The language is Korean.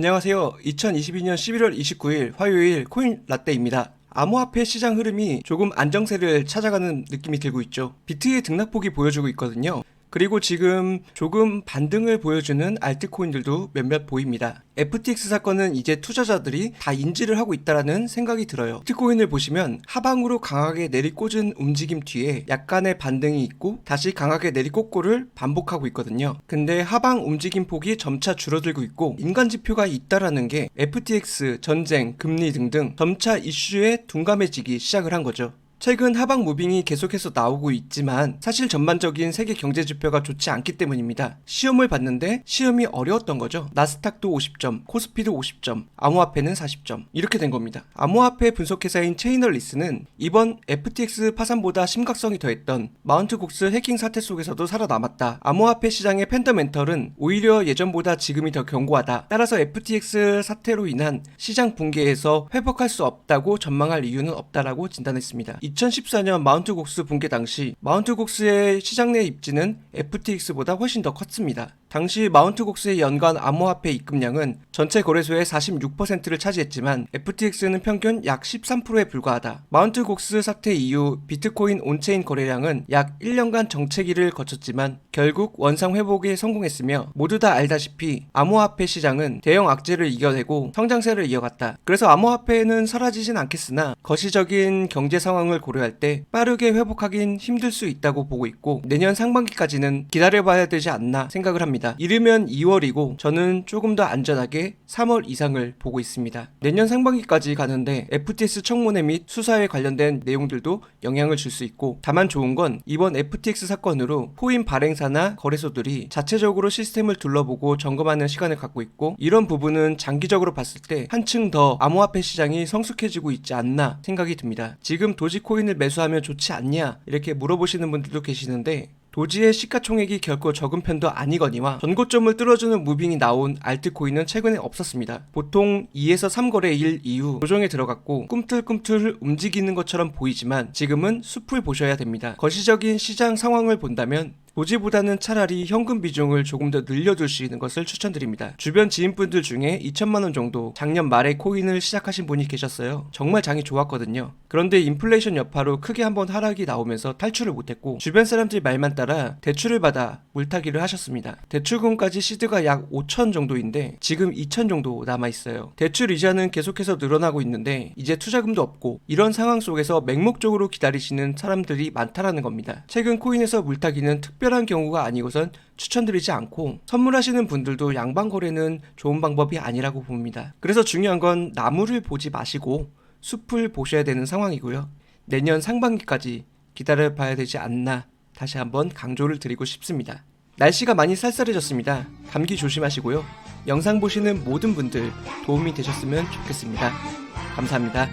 안녕하세요. 2022년 11월 29일 화요일 코인 라떼입니다. 암호화폐 시장 흐름이 조금 안정세를 찾아가는 느낌이 들고 있죠. 비트의 등락폭이 보여주고 있거든요. 그리고 지금 조금 반등을 보여주는 알트코인들도 몇몇 보입니다. FTX 사건은 이제 투자자들이 다 인지를 하고 있다라는 생각이 들어요. 비트코인을 보시면 하방으로 강하게 내리꽂은 움직임 뒤에 약간의 반등이 있고 다시 강하게 내리꽂고를 반복하고 있거든요. 근데 하방 움직임 폭이 점차 줄어들고 있고 인간 지표가 있다라는 게 FTX, 전쟁, 금리 등등 점차 이슈에 둔감해지기 시작을 한 거죠. 최근 하방 무빙이 계속해서 나오고 있지만 사실 전반적인 세계 경제 지표가 좋지 않기 때문입니다. 시험을 봤는데 시험이 어려웠던 거죠. 나스닥도 50점, 코스피도 50점, 암호화폐는 40점 이렇게 된 겁니다. 암호화폐 분석회사인 체이널리스는 이번 FTX 파산보다 심각성이 더했던 마운트 곡스 해킹 사태 속에서도 살아남았다. 암호화폐 시장의 팬더멘털은 오히려 예전보다 지금이 더 견고하다. 따라서 FTX 사태로 인한 시장 붕괴에서 회복할 수 없다고 전망할 이유는 없다라고 진단했습니다. 2014년 마운트 곡스 붕괴 당시 마운트 곡스의 시장 내 입지는 FTX보다 훨씬 더 컸습니다. 당시 마운트 곡스의 연간 암호화폐 입금량은 전체 거래소의 46%를 차지했지만 FTX는 평균 약 13%에 불과하다. 마운트 곡스 사태 이후 비트코인 온체인 거래량은 약 1년간 정체기를 거쳤지만 결국 원상 회복에 성공했으며 모두 다 알다시피 암호화폐 시장은 대형 악재를 이겨내고 성장세를 이어갔다. 그래서 암호화폐는 사라지진 않겠으나 거시적인 경제 상황을 고려할 때 빠르게 회복하긴 힘들 수 있다고 보고 있고 내년 상반기까지는 기다려봐야 되지 않나 생각을 합니다. 이르면 2월이고 저는 조금 더 안전하게 3월 이상을 보고 있습니다. 내년 상반기까지 가는데 FTX 청문회 및 수사에 관련된 내용들도 영향을 줄 수 있고 다만 좋은 건 이번 FTX 사건으로 코인 발행사나 거래소들이 자체적으로 시스템을 둘러보고 점검하는 시간을 갖고 있고 이런 부분은 장기적으로 봤을 때 한층 더 암호화폐 시장이 성숙해지고 있지 않나 생각이 듭니다. 지금 도지코인을 매수하면 좋지 않냐 이렇게 물어보시는 분들도 계시는데 도지의 시가총액이 결코 적은 편도 아니거니와 전고점을 뚫어주는 무빙이 나온 알트코인은 최근에 없었습니다. 보통 2에서 3거래일 이후 조정에 들어갔고 꿈틀꿈틀 움직이는 것처럼 보이지만 지금은 숲을 보셔야 됩니다. 거시적인 시장 상황을 본다면 도지보다는 차라리 현금 비중을 조금 더 늘려둘 수 있는 것을 추천드립니다. 주변 지인분들 중에 2천만원 정도 작년 말에 코인을 시작하신 분이 계셨어요. 정말 장이 좋았거든요. 그런데 인플레이션 여파로 크게 한번 하락이 나오면서 탈출을 못했고 주변 사람들 말만 따라 대출을 받아 물타기를 하셨습니다. 대출금까지 시드가 약 5천 정도인데 지금 2천 정도 남아있어요. 대출 이자는 계속해서 늘어나고 있는데 이제 투자금도 없고 이런 상황 속에서 맹목적으로 기다리시는 사람들이 많다라는 겁니다. 최근 코인에서 물타기는 특별한 경우가 아니고선 추천드리지 않고 선물하시는 분들도 양방 거래는 좋은 방법이 아니라고 봅니다. 그래서 중요한 건 나무를 보지 마시고 숲을 보셔야 되는 상황이고요. 내년 상반기까지 기다려 봐야 되지 않나 다시 한번 강조를 드리고 싶습니다. 날씨가 많이 쌀쌀해졌습니다. 감기 조심하시고요. 영상 보시는 모든 분들 도움이 되셨으면 좋겠습니다. 감사합니다.